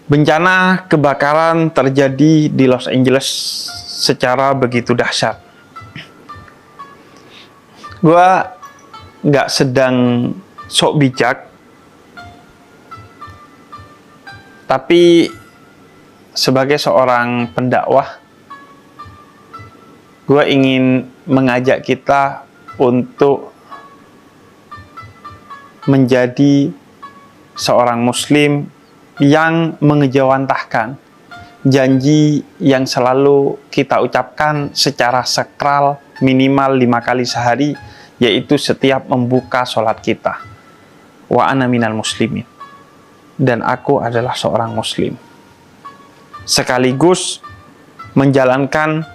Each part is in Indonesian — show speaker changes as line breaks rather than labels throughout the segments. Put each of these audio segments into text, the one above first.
Bencana kebakaran terjadi di Los Angeles secara begitu dahsyat. Gua nggak sedang sok bijak, tapi sebagai seorang pendakwah, gue ingin mengajak kita untuk menjadi seorang muslim yang mengejawantahkan janji yang selalu kita ucapkan secara sakral minimal 5 kali sehari, yaitu setiap membuka sholat kita. Wa ana minal muslimin. Dan aku adalah seorang muslim. Sekaligus menjalankan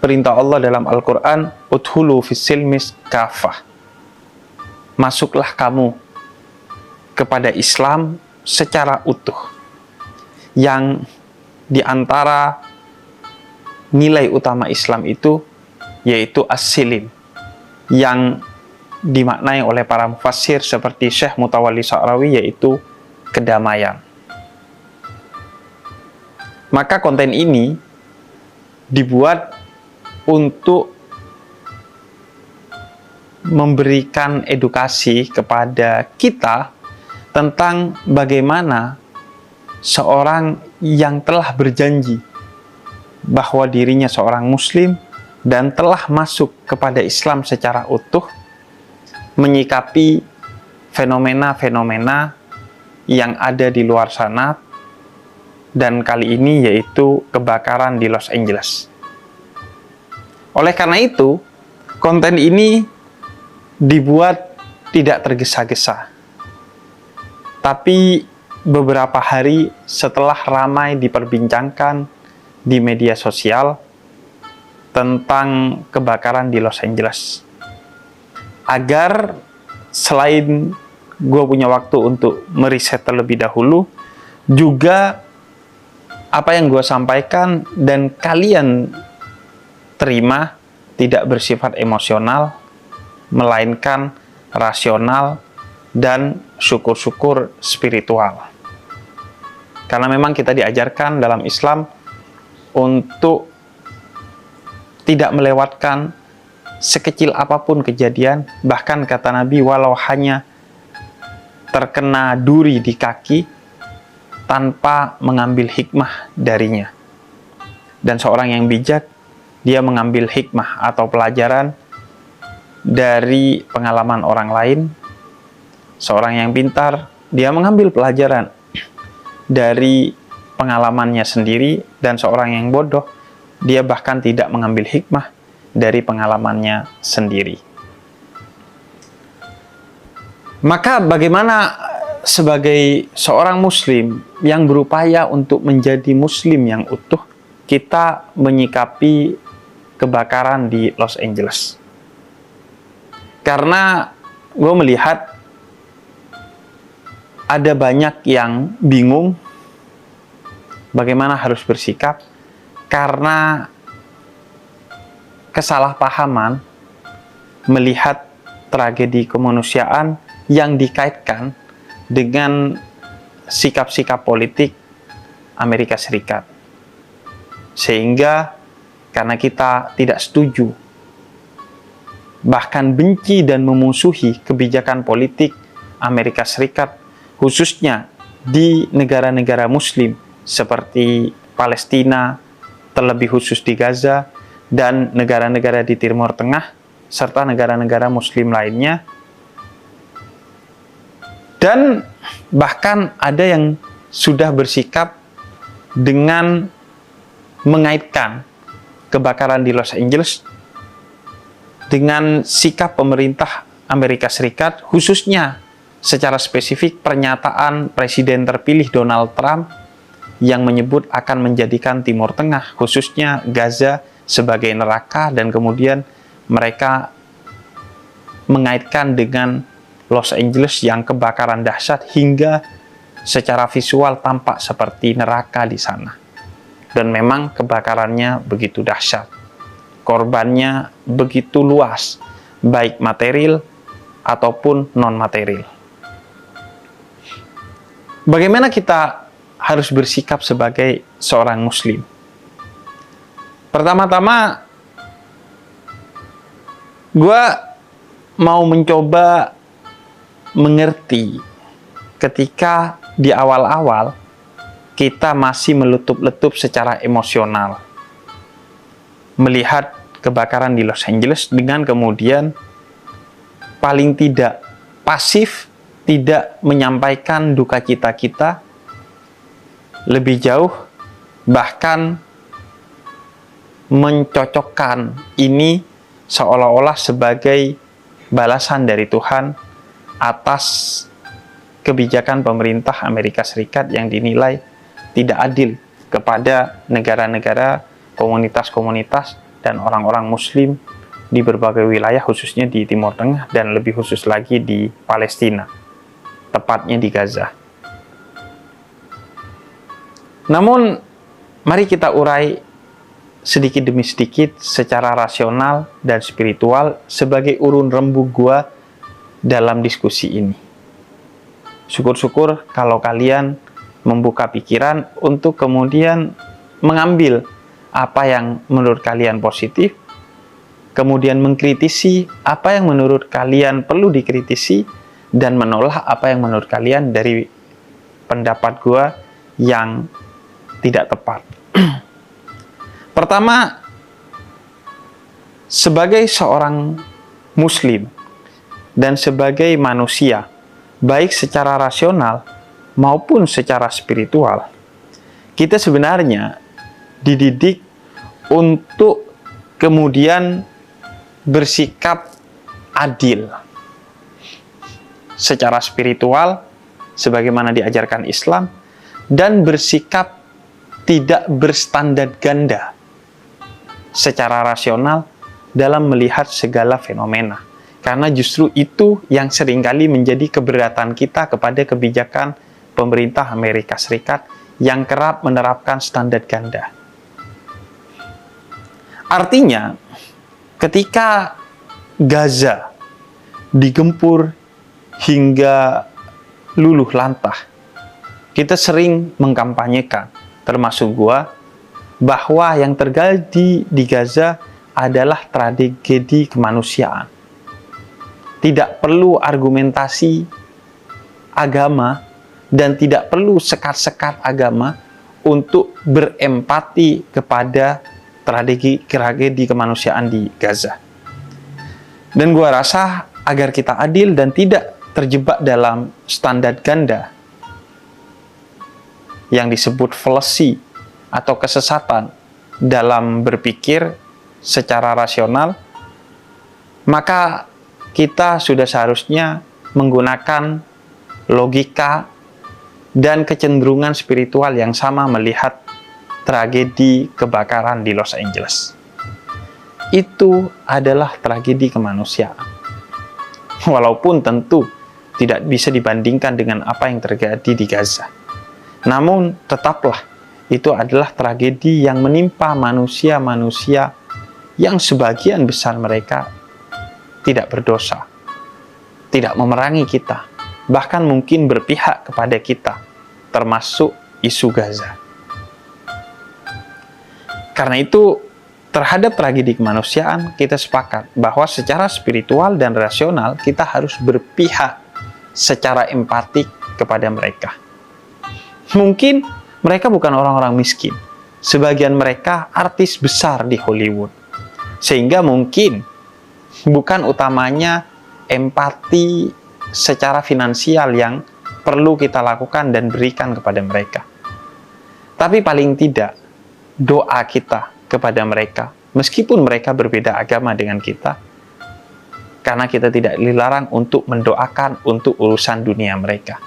perintah Allah dalam Al-Quran, udhulu fissilmis kafah. Masuklah kamu kepada Islam secara utuh, yang diantara nilai utama Islam itu yaitu as-silim, yang dimaknai oleh para mufassir seperti Syekh Mutawalli Sa'rawi, yaitu kedamaian. Maka konten ini dibuat untuk memberikan edukasi kepada kita tentang bagaimana seorang yang telah berjanji bahwa dirinya seorang muslim dan telah masuk kepada Islam secara utuh menyikapi fenomena-fenomena yang ada di luar sana, dan kali ini yaitu kebakaran di Los Angeles. Oleh karena itu, konten ini dibuat tidak tergesa-gesa. Tapi beberapa hari setelah ramai diperbincangkan di media sosial tentang kebakaran di Los Angeles, agar selain gue punya waktu untuk meriset terlebih dahulu, juga apa yang gue sampaikan dan kalian terima tidak bersifat emosional, melainkan rasional dan syukur-syukur spiritual. Karena memang kita diajarkan dalam Islam untuk tidak melewatkan sekecil apapun kejadian, bahkan kata Nabi, walau hanya terkena duri di kaki, tanpa mengambil hikmah darinya. Dan seorang yang bijak, dia mengambil hikmah atau pelajaran dari pengalaman orang lain. Seorang yang pintar, dia mengambil pelajaran dari pengalamannya sendiri. Dan seorang yang bodoh, dia bahkan tidak mengambil hikmah dari pengalamannya sendiri. Maka bagaimana sebagai seorang muslim yang berupaya untuk menjadi muslim yang utuh, kita menyikapi kebakaran di Los Angeles? Karena gue melihat ada banyak yang bingung bagaimana harus bersikap karena kesalahpahaman melihat tragedi kemanusiaan yang dikaitkan dengan sikap-sikap politik Amerika Serikat. Sehingga karena kita tidak setuju, bahkan benci dan memusuhi kebijakan politik Amerika Serikat, khususnya di negara-negara muslim seperti Palestina, terlebih khusus di Gaza, dan negara-negara di Timur Tengah, serta negara-negara muslim lainnya. Dan bahkan ada yang sudah bersikap dengan mengaitkan kebakaran di Los Angeles dengan sikap pemerintah Amerika Serikat, khususnya secara spesifik pernyataan Presiden terpilih Donald Trump yang menyebut akan menjadikan Timur Tengah, khususnya Gaza, sebagai neraka, dan kemudian mereka mengaitkan dengan Los Angeles yang kebakaran dahsyat hingga secara visual tampak seperti neraka di sana. Dan memang kebakarannya begitu dahsyat. Korbannya begitu luas, baik material ataupun non-material. Bagaimana kita harus bersikap sebagai seorang muslim? Pertama-tama, gue mau mencoba mengerti ketika di awal-awal kita masih meletup-letup secara emosional melihat kebakaran di Los Angeles, dengan kemudian paling tidak pasif, tidak menyampaikan duka cita kita lebih jauh, bahkan mencocokkan ini seolah-olah sebagai balasan dari Tuhan atas kebijakan pemerintah Amerika Serikat yang dinilai tidak adil kepada negara-negara, komunitas-komunitas, dan orang-orang Muslim di berbagai wilayah, khususnya di Timur Tengah dan lebih khusus lagi di Palestina, tepatnya di Gaza. Namun, mari kita urai sedikit demi sedikit secara rasional dan spiritual sebagai urun rembug gua dalam diskusi ini. Syukur-syukur kalau kalian membuka pikiran untuk kemudian mengambil apa yang menurut kalian positif, kemudian mengkritisi apa yang menurut kalian perlu dikritisi, dan menolak apa yang menurut kalian dari pendapat gua yang tidak tepat. Pertama, sebagai seorang muslim dan sebagai manusia, baik secara rasional maupun secara spiritual, kita sebenarnya dididik untuk kemudian bersikap adil secara spiritual sebagaimana diajarkan Islam, dan bersikap tidak berstandar ganda secara rasional dalam melihat segala fenomena. Karena justru itu yang seringkali menjadi keberatan kita kepada kebijakan pemerintah Amerika Serikat yang kerap menerapkan standar ganda. Artinya, ketika Gaza digempur hingga luluh lantah, kita sering mengkampanyekan, termasuk gua, bahwa yang terjadi di Gaza adalah tragedi kemanusiaan. Tidak perlu argumentasi agama dan tidak perlu sekat-sekat agama untuk berempati kepada tragedi kemanusiaan di Gaza. Dan gua rasa agar kita adil dan tidak terjebak dalam standar ganda yang disebut fallacy atau kesesatan dalam berpikir secara rasional, maka kita sudah seharusnya menggunakan logika dan kecenderungan spiritual yang sama melihat tragedi kebakaran di Los Angeles. Itu adalah tragedi kemanusiaan. Walaupun tentu tidak bisa dibandingkan dengan apa yang terjadi di Gaza. Namun tetaplah itu adalah tragedi yang menimpa manusia-manusia yang sebagian besar mereka tidak berdosa, tidak memerangi kita, bahkan mungkin berpihak kepada kita, termasuk isu Gaza. Karena itu, terhadap tragedi kemanusiaan, kita sepakat bahwa secara spiritual dan rasional kita harus berpihak secara empatik kepada mereka. Mungkin mereka bukan orang-orang miskin. Sebagian mereka artis besar di Hollywood. Sehingga mungkin bukan utamanya empati secara finansial yang perlu kita lakukan dan berikan kepada mereka. Tapi paling tidak, doa kita kepada mereka, meskipun mereka berbeda agama dengan kita, karena kita tidak dilarang untuk mendoakan untuk urusan dunia mereka,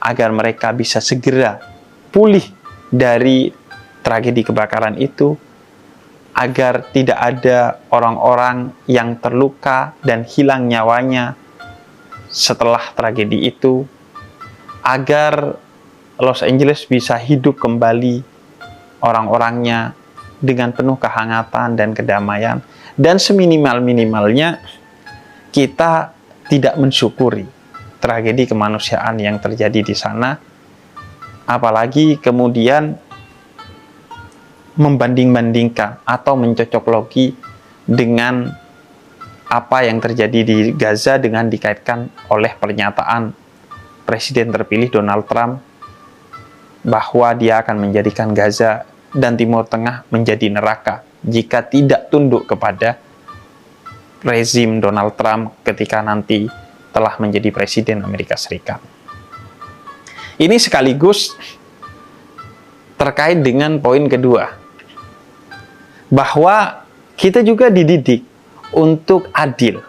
agar mereka bisa segera pulih dari tragedi kebakaran itu, agar tidak ada orang-orang yang terluka dan hilang nyawanya setelah tragedi itu, agar Los Angeles bisa hidup kembali orang-orangnya dengan penuh kehangatan dan kedamaian, dan seminimal-minimalnya kita tidak mensyukuri tragedi kemanusiaan yang terjadi di sana, apalagi kemudian membanding-bandingkan atau mencocoklogi dengan apa yang terjadi di Gaza dengan dikaitkan oleh pernyataan Presiden terpilih Donald Trump bahwa dia akan menjadikan Gaza dan Timur Tengah menjadi neraka jika tidak tunduk kepada rezim Donald Trump ketika nanti telah menjadi Presiden Amerika Serikat. Ini sekaligus terkait dengan poin kedua, bahwa kita juga dididik untuk adil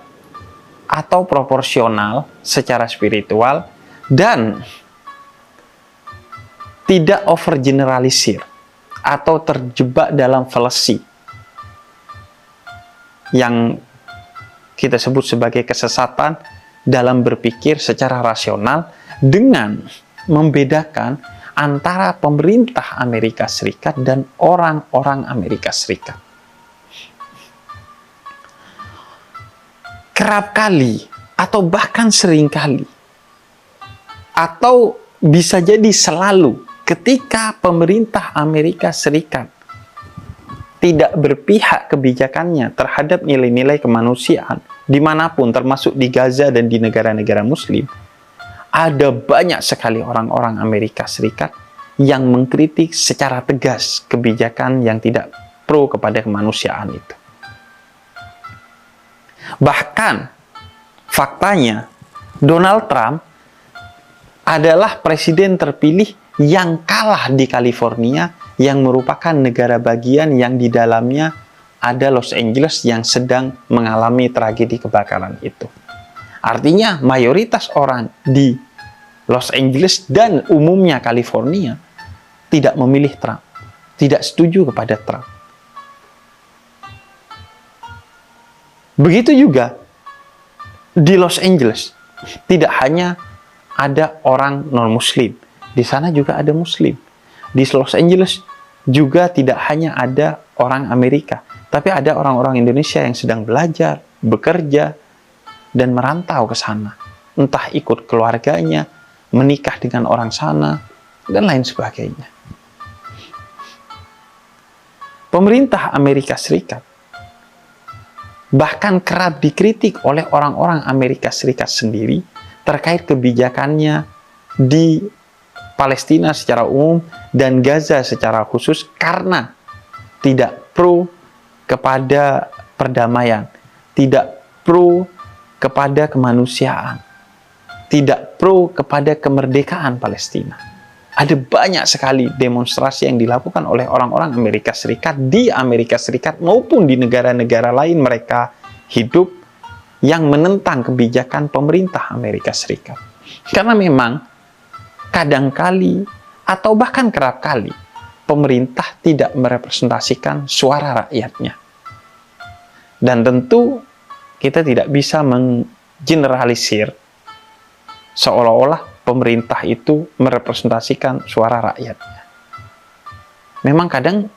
atau proporsional secara spiritual dan tidak overgeneralisir atau terjebak dalam fallacy yang kita sebut sebagai kesesatan dalam berpikir secara rasional dengan membedakan antara pemerintah Amerika Serikat dan orang-orang Amerika Serikat. Kerap kali atau bahkan sering kali atau bisa jadi selalu ketika pemerintah Amerika Serikat tidak berpihak kebijakannya terhadap nilai-nilai kemanusiaan dimanapun, termasuk di Gaza dan di negara-negara Muslim, ada banyak sekali orang-orang Amerika Serikat yang mengkritik secara tegas kebijakan yang tidak pro kepada kemanusiaan itu. Bahkan faktanya Donald Trump adalah presiden terpilih yang kalah di California, yang merupakan negara bagian yang di dalamnya ada Los Angeles yang sedang mengalami tragedi kebakaran itu. Artinya mayoritas orang di Los Angeles dan umumnya California tidak memilih Trump, tidak setuju kepada Trump. Begitu juga di Los Angeles, tidak hanya ada orang non-Muslim, di sana juga ada Muslim. Di Los Angeles juga tidak hanya ada orang Amerika, tapi ada orang-orang Indonesia yang sedang belajar, bekerja, dan merantau ke sana. Entah ikut keluarganya, menikah dengan orang sana, dan lain sebagainya. Pemerintah Amerika Serikat bahkan kerap dikritik oleh orang-orang Amerika Serikat sendiri terkait kebijakannya di Palestina secara umum dan Gaza secara khusus karena tidak pro kepada perdamaian, tidak pro kepada kemanusiaan, tidak pro kepada kemerdekaan Palestina. Ada banyak sekali demonstrasi yang dilakukan oleh orang-orang Amerika Serikat di Amerika Serikat maupun di negara-negara lain mereka hidup yang menentang kebijakan pemerintah Amerika Serikat. Karena memang kadangkali atau bahkan kerap kali pemerintah tidak merepresentasikan suara rakyatnya. Dan tentu kita tidak bisa menggeneralisir seolah-olah pemerintah itu merepresentasikan suara rakyatnya. Memang kadang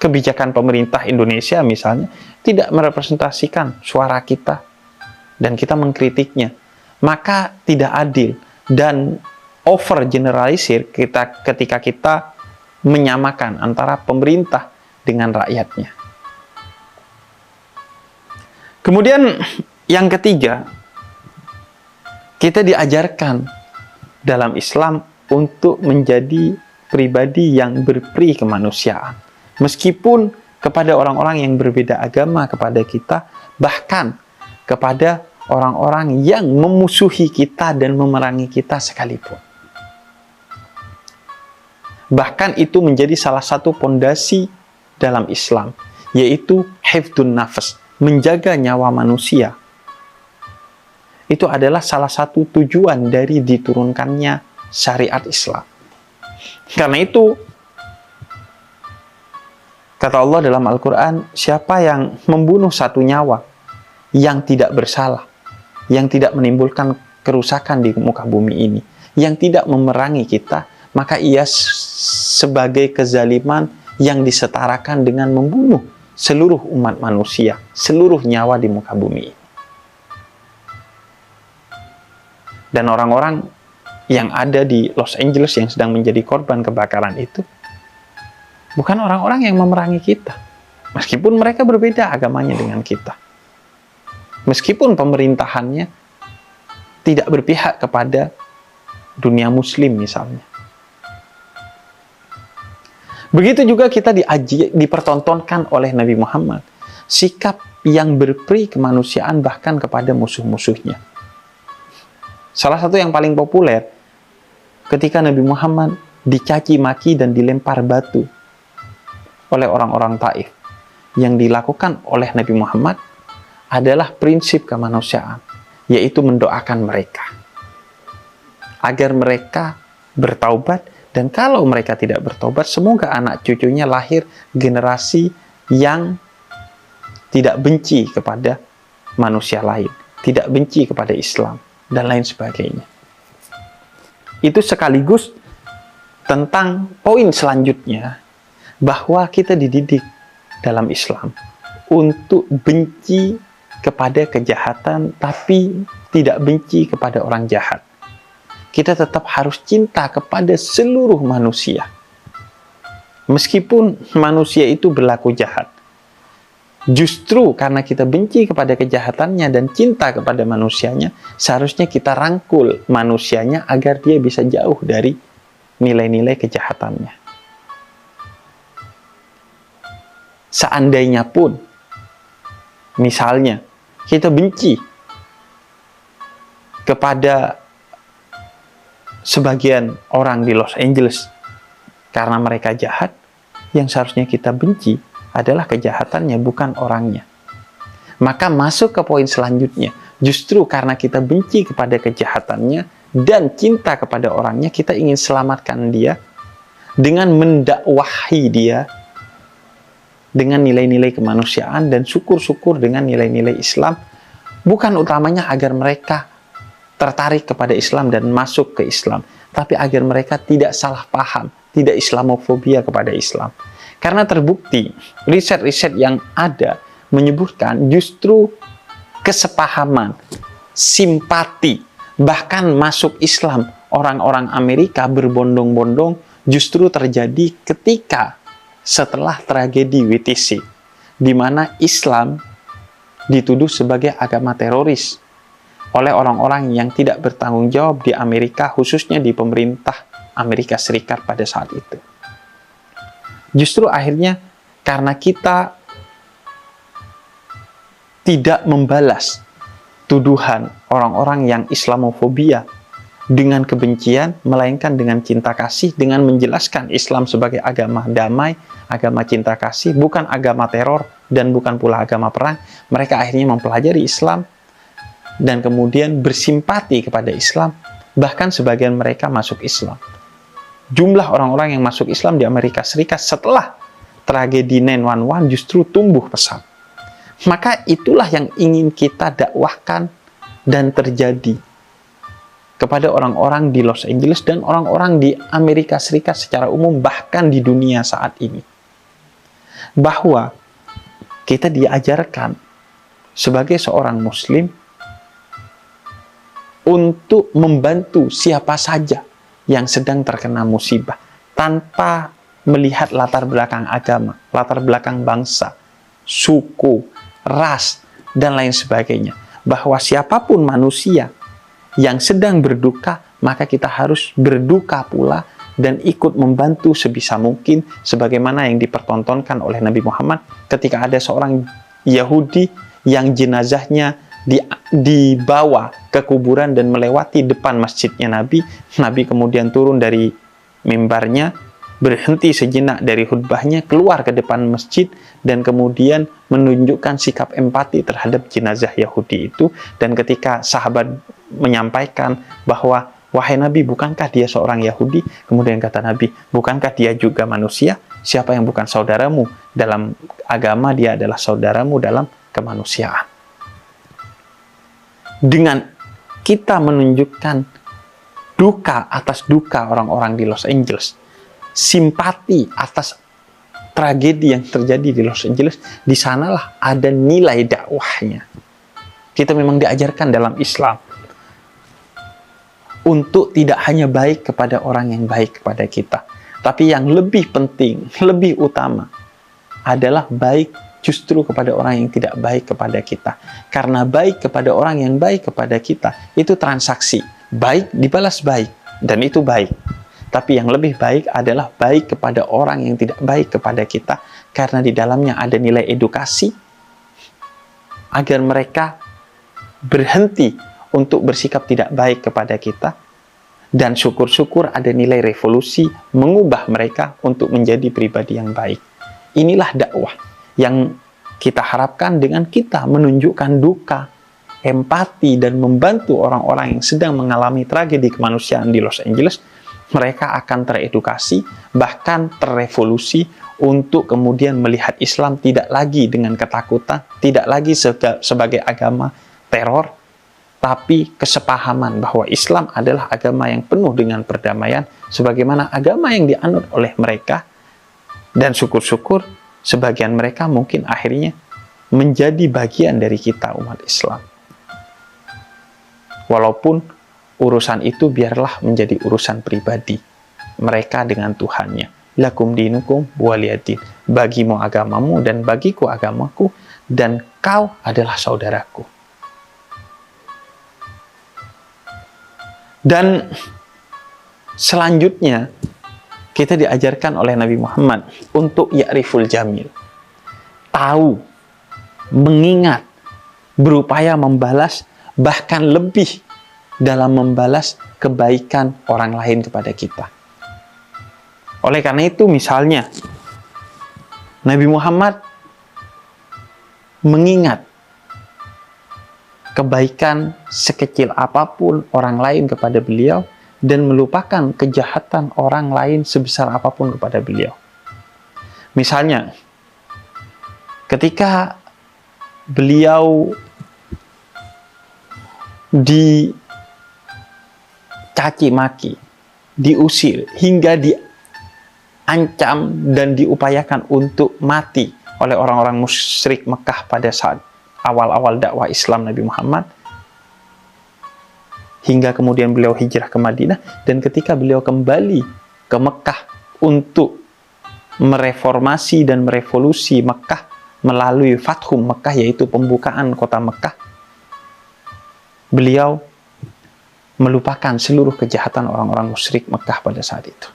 kebijakan pemerintah Indonesia misalnya tidak merepresentasikan suara kita dan kita mengkritiknya. Maka tidak adil dan overgeneralisir ketika kita menyamakan antara pemerintah dengan rakyatnya. Kemudian yang ketiga, kita diajarkan dalam Islam untuk menjadi pribadi yang berperi kemanusiaan. Meskipun kepada orang-orang yang berbeda agama kepada kita, bahkan kepada orang-orang yang memusuhi kita dan memerangi kita sekalipun. Bahkan itu menjadi salah satu pondasi dalam Islam, yaitu hifdun nafas, menjaga nyawa manusia. Itu adalah salah satu tujuan dari diturunkannya syariat Islam. Karena itu, kata Allah dalam Al-Quran, siapa yang membunuh satu nyawa yang tidak bersalah, yang tidak menimbulkan kerusakan di muka bumi ini, yang tidak memerangi kita, maka ia sebagai kezaliman yang disetarakan dengan membunuh seluruh umat manusia, seluruh nyawa di muka bumi ini. Dan orang-orang yang ada di Los Angeles yang sedang menjadi korban kebakaran itu bukan orang-orang yang memerangi kita. Meskipun mereka berbeda agamanya dengan kita. Meskipun pemerintahannya tidak berpihak kepada dunia muslim misalnya. Begitu juga kita dipertontonkan oleh Nabi Muhammad sikap yang berperi kemanusiaan bahkan kepada musuh-musuhnya. Salah satu yang paling populer ketika Nabi Muhammad dicaci maki dan dilempar batu oleh orang-orang Taif. Yang dilakukan oleh Nabi Muhammad adalah prinsip kemanusiaan, yaitu mendoakan mereka agar mereka bertaubat, dan kalau mereka tidak bertaubat, semoga anak cucunya lahir generasi yang tidak benci kepada manusia lain, tidak benci kepada Islam, dan lain sebagainya. Itu sekaligus tentang poin selanjutnya, bahwa kita dididik dalam Islam untuk benci kepada kejahatan, tapi tidak benci kepada orang jahat. Kita tetap harus cinta kepada seluruh manusia. Meskipun manusia itu berlaku jahat. Justru karena kita benci kepada kejahatannya dan cinta kepada manusianya, seharusnya kita rangkul manusianya agar dia bisa jauh dari nilai-nilai kejahatannya. Seandainya pun, misalnya, kita benci kepada sebagian orang di Los Angeles karena mereka jahat, yang seharusnya kita benci adalah kejahatannya, bukan orangnya. Maka masuk ke poin selanjutnya, justru karena kita benci kepada kejahatannya dan cinta kepada orangnya, kita ingin selamatkan dia dengan mendakwahi dia dengan nilai-nilai kemanusiaan dan syukur-syukur dengan nilai-nilai Islam, bukan utamanya agar mereka tertarik kepada Islam dan masuk ke Islam, tapi agar mereka tidak salah paham, tidak Islamofobia kepada Islam. Karena terbukti, riset-riset yang ada menyebutkan justru kesepahaman, simpati, bahkan masuk Islam orang-orang Amerika berbondong-bondong justru terjadi ketika setelah tragedi WTC, di mana Islam dituduh sebagai agama teroris oleh orang-orang yang tidak bertanggung jawab di Amerika, khususnya di pemerintah Amerika Serikat pada saat itu. Justru akhirnya karena kita tidak membalas tuduhan orang-orang yang Islamofobia dengan kebencian, melainkan dengan cinta kasih, dengan menjelaskan Islam sebagai agama damai, agama cinta kasih, bukan agama teror, dan bukan pula agama perang. Mereka akhirnya mempelajari Islam, dan kemudian bersimpati kepada Islam, bahkan sebagian mereka masuk Islam. Jumlah orang-orang yang masuk Islam di Amerika Serikat setelah tragedi 9/11 justru tumbuh pesat. Maka itulah yang ingin kita dakwahkan dan terjadi kepada orang-orang di Los Angeles dan orang-orang di Amerika Serikat secara umum, bahkan di dunia saat ini. Bahwa kita diajarkan sebagai seorang muslim untuk membantu siapa saja yang sedang terkena musibah tanpa melihat latar belakang agama, latar belakang bangsa, suku, ras, dan lain sebagainya. Bahwa siapapun manusia yang sedang berduka, maka kita harus berduka pula dan ikut membantu sebisa mungkin, sebagaimana yang dipertontonkan oleh Nabi Muhammad ketika ada seorang Yahudi yang jenazahnya dibawa ke kuburan dan melewati depan masjidnya Nabi. Nabi kemudian turun dari mimbarnya, berhenti sejenak dari khutbahnya, keluar ke depan masjid, dan kemudian menunjukkan sikap empati terhadap jenazah Yahudi itu. Dan ketika sahabat menyampaikan bahwa, wahai Nabi, bukankah dia seorang Yahudi? Kemudian kata Nabi, bukankah dia juga manusia? Siapa yang bukan saudaramu dalam agama, dia adalah saudaramu dalam kemanusiaan. Dengan kita menunjukkan duka atas duka orang-orang di Los Angeles, simpati atas tragedi yang terjadi di Los Angeles, di sanalah ada nilai dakwahnya. Kita memang diajarkan dalam Islam untuk tidak hanya baik kepada orang yang baik kepada kita, tapi yang lebih penting, lebih utama adalah baik justru kepada orang yang tidak baik kepada kita. Karena baik kepada orang yang baik kepada kita itu transaksi. Baik dibalas baik, dan itu baik. Tapi yang lebih baik adalah baik kepada orang yang tidak baik kepada kita, karena di dalamnya ada nilai edukasi agar mereka berhenti untuk bersikap tidak baik kepada kita, dan syukur-syukur ada nilai revolusi mengubah mereka untuk menjadi pribadi yang baik. Inilah dakwah yang kita harapkan dengan kita menunjukkan duka, empati, dan membantu orang-orang yang sedang mengalami tragedi kemanusiaan di Los Angeles. Mereka akan teredukasi, bahkan terrevolusi untuk kemudian melihat Islam tidak lagi dengan ketakutan, tidak lagi sebagai agama teror, tapi kesepahaman bahwa Islam adalah agama yang penuh dengan perdamaian, sebagaimana agama yang dianut oleh mereka. Dan syukur-syukur sebagian mereka mungkin akhirnya menjadi bagian dari kita umat Islam. Walaupun urusan itu biarlah menjadi urusan pribadi mereka dengan Tuhannya. Lakum dinukum waliyadin. Bagimu agamamu dan bagiku agamaku, dan kau adalah saudaraku. Dan selanjutnya kita diajarkan oleh Nabi Muhammad untuk ya'riful jamil. Tahu, mengingat, berupaya membalas, bahkan lebih dalam membalas kebaikan orang lain kepada kita. Oleh karena itu misalnya Nabi Muhammad mengingat kebaikan sekecil apapun orang lain kepada beliau dan melupakan kejahatan orang lain sebesar apapun kepada beliau. Misalnya, ketika beliau dicaci maki, diusir, hingga diancam dan diupayakan untuk mati oleh orang-orang musyrik Mekah pada saat awal-awal dakwah Islam Nabi Muhammad, hingga kemudian beliau hijrah ke Madinah, dan ketika beliau kembali ke Mekah untuk mereformasi dan merevolusi Mekah melalui Fathum Mekah, yaitu pembukaan kota Mekah, beliau melupakan seluruh kejahatan orang-orang musyrik Mekah pada saat itu.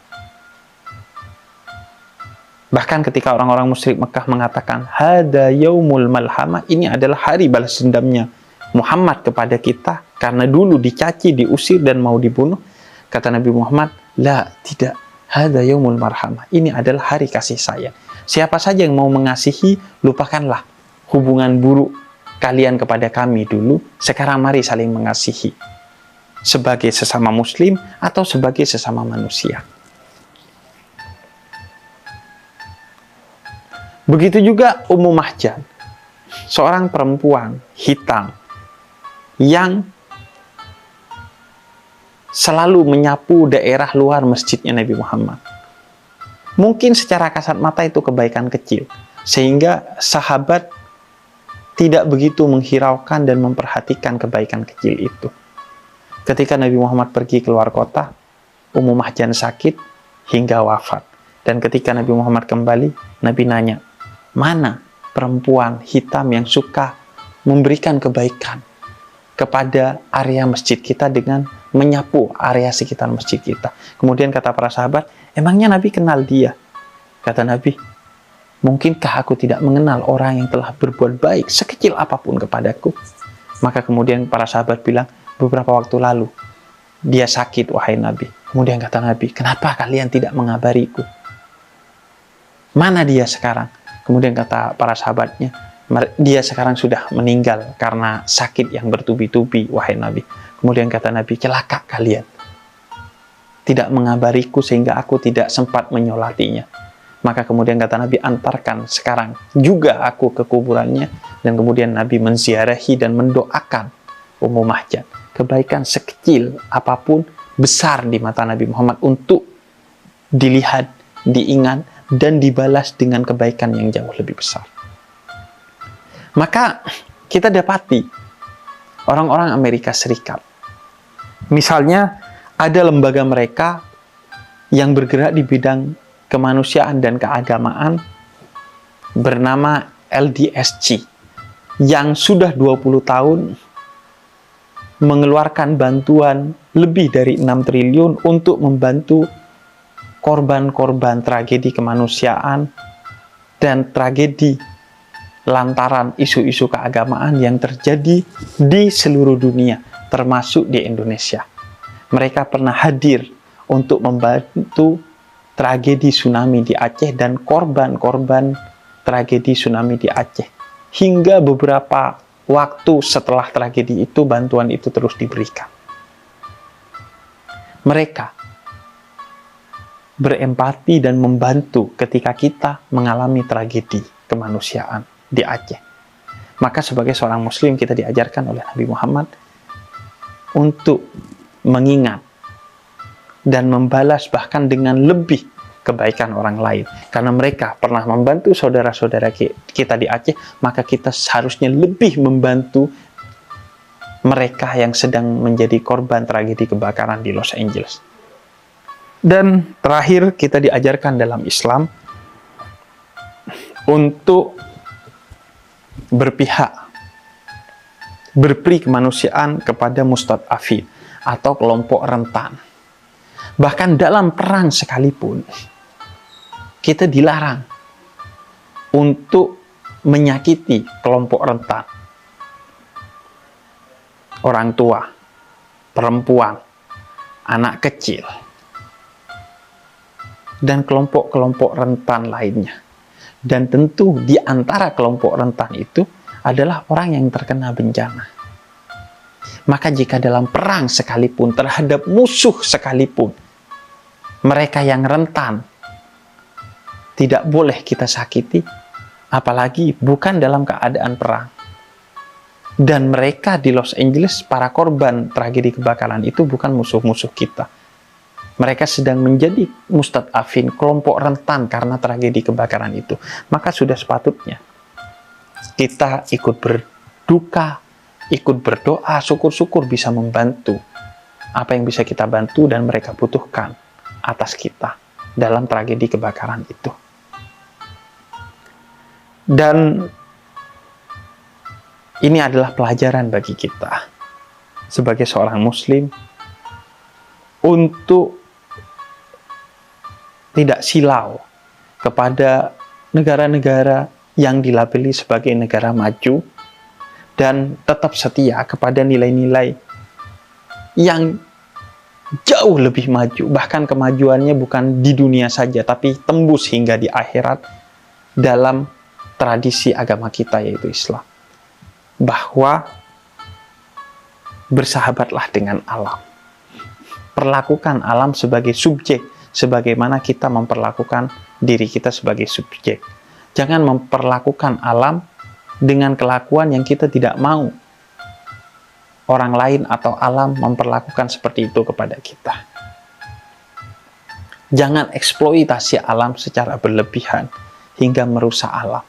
Bahkan ketika orang-orang musyrik Mekah mengatakan, hada yaumul malhamah, ini adalah hari balas dendamnya Muhammad kepada kita, karena dulu dicaci, diusir, dan mau dibunuh. Kata Nabi Muhammad, la, tidak, hada yaumul marhamah, ini adalah hari kasih sayang. Siapa saja yang mau mengasihi, lupakanlah hubungan buruk kalian kepada kami dulu, sekarang mari saling mengasihi, sebagai sesama muslim atau sebagai sesama manusia. Begitu juga Ummu Mahjan, seorang perempuan hitam yang selalu menyapu daerah luar masjidnya Nabi Muhammad. Mungkin secara kasat mata itu kebaikan kecil, sehingga sahabat tidak begitu menghiraukan dan memperhatikan kebaikan kecil itu. Ketika Nabi Muhammad pergi keluar kota, Ummu Mahjan sakit hingga wafat. Dan ketika Nabi Muhammad kembali, Nabi nanya, mana perempuan hitam yang suka memberikan kebaikan kepada area masjid kita dengan menyapu area sekitar masjid kita? Kemudian kata para sahabat, emangnya Nabi kenal dia? Kata Nabi, mungkinkah aku tidak mengenal orang yang telah berbuat baik sekecil apapun kepadaku? Maka kemudian para sahabat bilang, beberapa waktu lalu dia sakit, wahai Nabi. Kemudian kata Nabi, kenapa kalian tidak mengabariku? Mana dia sekarang? Kemudian kata para sahabatnya, dia sekarang sudah meninggal karena sakit yang bertubi-tubi, wahai Nabi. Kemudian kata Nabi, celaka kalian, tidak mengabariku sehingga aku tidak sempat menyolatinya. Maka kemudian kata Nabi, antarkan sekarang juga aku ke kuburannya. Dan kemudian Nabi menziarahi dan mendoakan Ummu Mahjan. Kebaikan sekecil apapun besar di mata Nabi Muhammad untuk dilihat, diingat, dan dibalas dengan kebaikan yang jauh lebih besar. Maka kita dapati orang-orang Amerika Serikat, misalnya ada lembaga mereka yang bergerak di bidang kemanusiaan dan keagamaan bernama LDSC yang sudah 20 tahun mengeluarkan bantuan lebih dari 6 triliun untuk membantu korban-korban tragedi kemanusiaan dan tragedi lantaran isu-isu keagamaan yang terjadi di seluruh dunia, termasuk di Indonesia. Mereka pernah hadir untuk membantu tragedi tsunami di Aceh dan korban-korban tragedi tsunami di Aceh. Hingga beberapa waktu setelah tragedi itu, bantuan itu terus diberikan. Mereka berempati dan membantu ketika kita mengalami tragedi kemanusiaan di Aceh. Maka sebagai seorang muslim kita diajarkan oleh Nabi Muhammad untuk mengingat dan membalas bahkan dengan lebih kebaikan orang lain. Karena mereka pernah membantu saudara-saudara kita di Aceh, maka kita seharusnya lebih membantu mereka yang sedang menjadi korban tragedi kebakaran di Los Angeles. Dan terakhir, kita diajarkan dalam Islam untuk berpihak, berperi kemanusiaan kepada mustad'afin atau kelompok rentan. Bahkan dalam perang sekalipun, kita dilarang untuk menyakiti kelompok rentan. Orang tua, perempuan, anak kecil, dan kelompok-kelompok rentan lainnya. Dan tentu di antara kelompok rentan itu adalah orang yang terkena bencana. Maka jika dalam perang sekalipun, terhadap musuh sekalipun, mereka yang rentan tidak boleh kita sakiti, apalagi bukan dalam keadaan perang. Dan mereka di Los Angeles, para korban tragedi kebakaran itu bukan musuh-musuh kita. Mereka sedang menjadi mustad'afin, kelompok rentan karena tragedi kebakaran itu. Maka sudah sepatutnya kita ikut berduka, ikut berdoa, syukur-syukur bisa membantu apa yang bisa kita bantu dan mereka butuhkan atas kita dalam tragedi kebakaran itu. Dan ini adalah pelajaran bagi kita sebagai seorang muslim untuk tidak silau kepada negara-negara yang dilabeli sebagai negara maju dan tetap setia kepada nilai-nilai yang jauh lebih maju, bahkan kemajuannya bukan di dunia saja tapi tembus hingga di akhirat dalam tradisi agama kita yaitu Islam. Bahwa bersahabatlah dengan alam. Perlakukan alam sebagai subjek, sebagaimana kita memperlakukan diri kita sebagai subjek. Jangan memperlakukan alam dengan kelakuan yang kita tidak mau orang lain atau alam memperlakukan seperti itu kepada kita. Jangan eksploitasi alam secara berlebihan hingga merusak alam.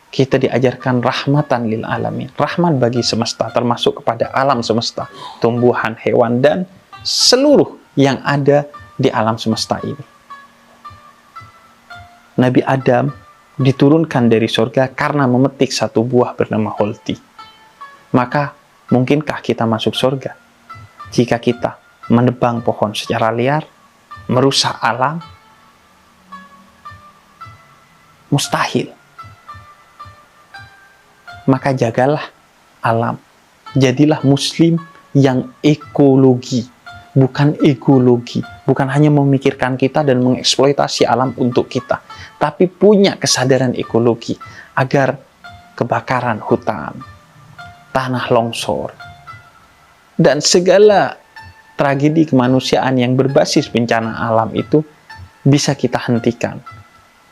Kita diajarkan rahmatan lil alamin, rahmat bagi semesta, termasuk kepada alam semesta, tumbuhan, hewan, dan seluruh yang ada di alam semesta ini. Nabi Adam diturunkan dari surga karena memetik satu buah bernama holdi. Maka, mungkinkah kita masuk surga jika kita menebang pohon secara liar, merusak alam? Mustahil. Maka jagalah alam. Jadilah muslim yang ekologi, bukan egologi. Bukan hanya memikirkan kita dan mengeksploitasi alam untuk kita, tapi punya kesadaran ekologi agar kebakaran hutan, tanah longsor, dan segala tragedi kemanusiaan yang berbasis bencana alam itu bisa kita hentikan.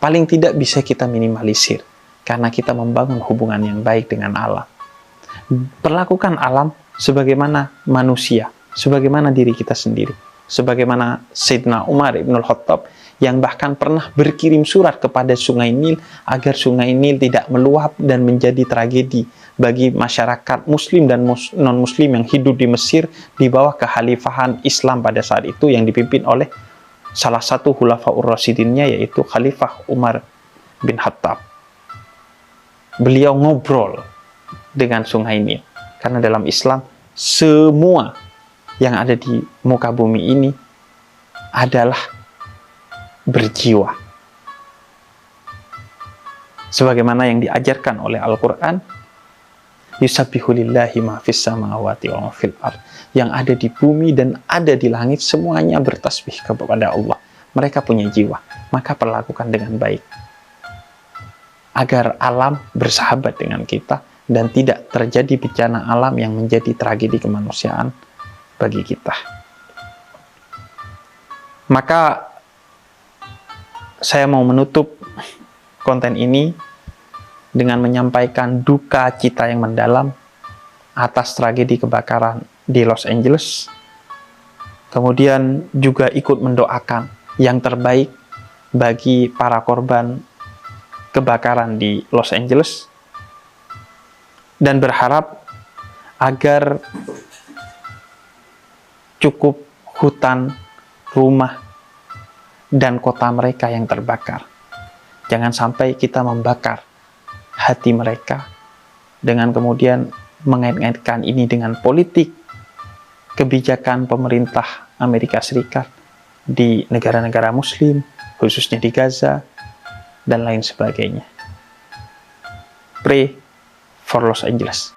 Paling tidak bisa kita minimalisir. Karena kita membangun hubungan yang baik dengan alam. Perlakukan alam sebagaimana manusia, sebagaimana diri kita sendiri. Sebagaimana Sayyidina Umar Ibnul Khattab yang bahkan pernah berkirim surat kepada Sungai Nil agar Sungai Nil tidak meluap dan menjadi tragedi bagi masyarakat muslim dan non-muslim yang hidup di Mesir di bawah kekhalifahan Islam pada saat itu yang dipimpin oleh salah satu Khulafaur Rasyidinnya, yaitu Khalifah Umar bin Khattab. Beliau ngobrol dengan Sungai Nil, karena dalam Islam semua yang ada di muka bumi ini adalah berjiwa. Sebagaimana yang diajarkan oleh Al-Quran, yusabbihu lillahi ma fis samawati wa ma fil ard. Yang ada di bumi dan ada di langit semuanya bertasbih kepada Allah. Mereka punya jiwa, maka perlakukan dengan baik agar alam bersahabat dengan kita dan tidak terjadi bencana alam yang menjadi tragedi kemanusiaan bagi kita. Maka saya mau menutup konten ini dengan menyampaikan duka cita yang mendalam atas tragedi kebakaran di Los Angeles. Kemudian juga ikut mendoakan yang terbaik bagi para korban kebakaran di Los Angeles, dan berharap agar cukup hutan, rumah, dan kota mereka yang terbakar. Jangan sampai kita membakar hati mereka dengan kemudian mengait-ngaitkan ini dengan politik, kebijakan pemerintah Amerika Serikat di negara-negara Muslim, khususnya di Gaza, dan lain sebagainya. Pray for Los Angeles.